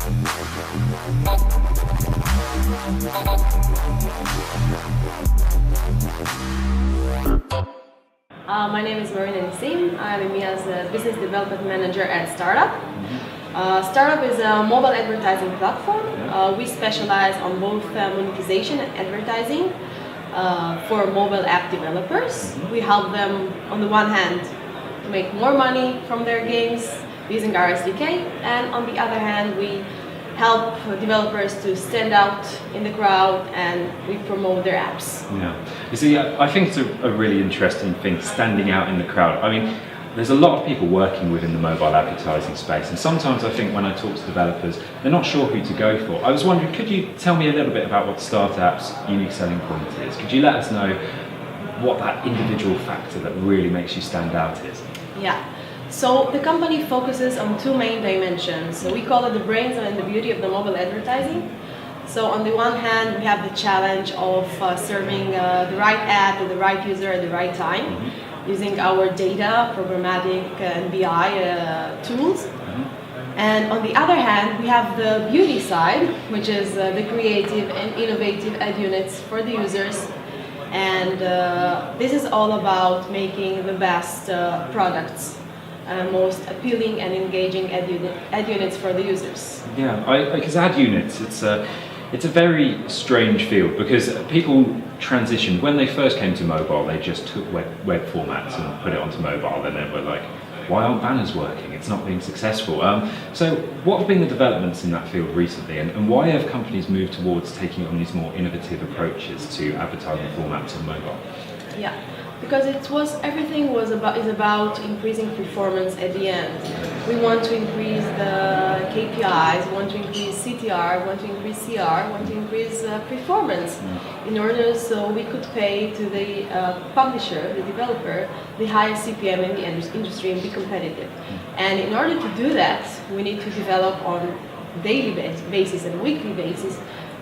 My name is Marina Nissim. I'm EMEA's Business Development Manager at Startup. Startup is a mobile advertising platform. We specialize on both monetization and advertising for mobile app developers. We help them, on the one hand, to make more money from their games using our SDK, and on the other hand, we help developers to stand out in the crowd and we promote their apps. Yeah, you see, I think it's a really interesting thing, standing out in the crowd. I mean, there's a lot of people working within the mobile advertising space, and sometimes I think when I talk to developers, they're not sure who to go for. I was wondering, could you tell me a little bit about what Startup's unique selling point is? Could you let us know what that individual factor that really makes you stand out is? Yeah. So the company focuses on two main dimensions. So we call it the brains and the beauty of the mobile advertising. So on the one hand, we have the challenge of serving the right ad to the right user at the right time, using our data, programmatic and BI tools. And on the other hand, we have the beauty side, which is the creative and innovative ad units for the users. And this is all about making the best products. Most appealing and engaging ad units for the users. Yeah, because ad units, it's a very strange field, because people transitioned. When they first came to mobile, they just took web formats and put it onto mobile, and then were like, why aren't banners working? It's not being successful. So what have been the developments in that field recently, and why have companies moved towards taking on these more innovative approaches to advertising formats on mobile? Yeah. Because everything is about increasing performance at the end. We want to increase the KPIs, we want to increase CTR, we want to increase CR, we want to increase performance in order so we could pay to the publisher, the developer, the highest CPM in the industry and be competitive. And in order to do that, we need to develop on daily basis and weekly basis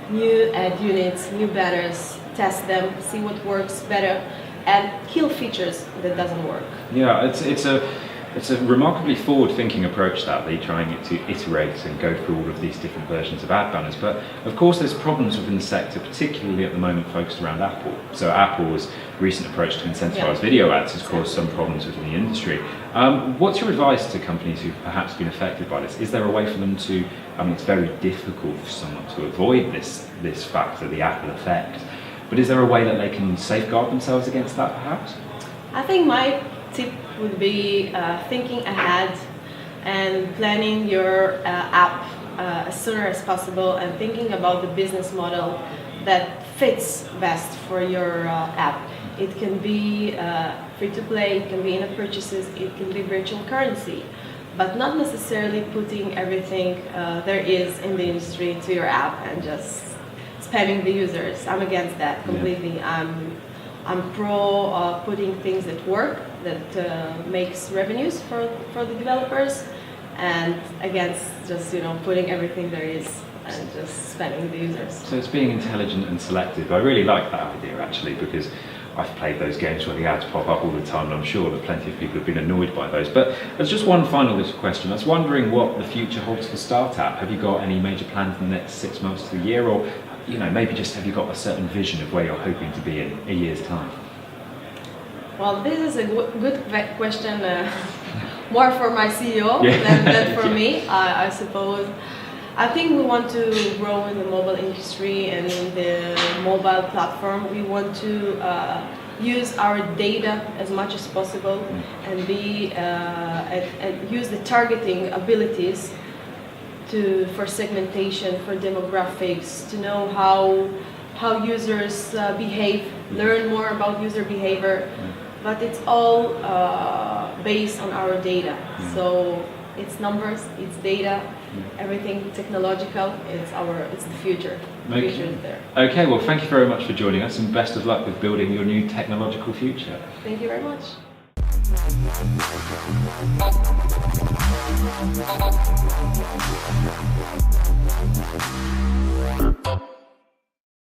new ad units, new banners, test them, see what works better, and kill features that doesn't work. Yeah, it's a remarkably forward-thinking approach that they're trying to iterate and go through all of these different versions of ad banners. But of course, there's problems within the sector, particularly at the moment focused around Apple. So Apple's recent approach to incentivize video ads has caused some problems within the industry. What's your advice to companies who've perhaps been affected by this? Is there a way for them to? I mean, it's very difficult for someone to avoid this factor, the Apple effect. But is there a way that they can safeguard themselves against that, perhaps? I think my tip would be thinking ahead and planning your app as soon as possible, and thinking about the business model that fits best for your app. It can be free-to-play, it can be in-app purchases, it can be virtual currency, but not necessarily putting everything there is in the industry to your app and just spamming the users. I'm against that completely. Yeah. I'm pro putting things that work, that makes revenues for the developers, and against just putting everything there is and just spamming the users. So it's being intelligent and selective. I really like that idea actually, because I've played those games where the ads pop up all the time, and I'm sure that plenty of people have been annoyed by those. But there's just one final little question. I was wondering what the future holds for Startup. Have you got any major plans in the next 6 months to a year, or maybe just have you got a certain vision of where you're hoping to be in a year's time? Well, this is a good question, more for my CEO than for me, I suppose. I think we want to grow in the mobile industry and in the mobile platform. We want to use our data as much as possible and use the targeting abilities for segmentation, for demographics, to know how users behave, learn more about user behavior. But it's all based on our data. So it's numbers, it's data, everything technological. It's the future. The future is there. Okay, well, thank you very much for joining us, and best of luck with building your new technological future. Thank you very much.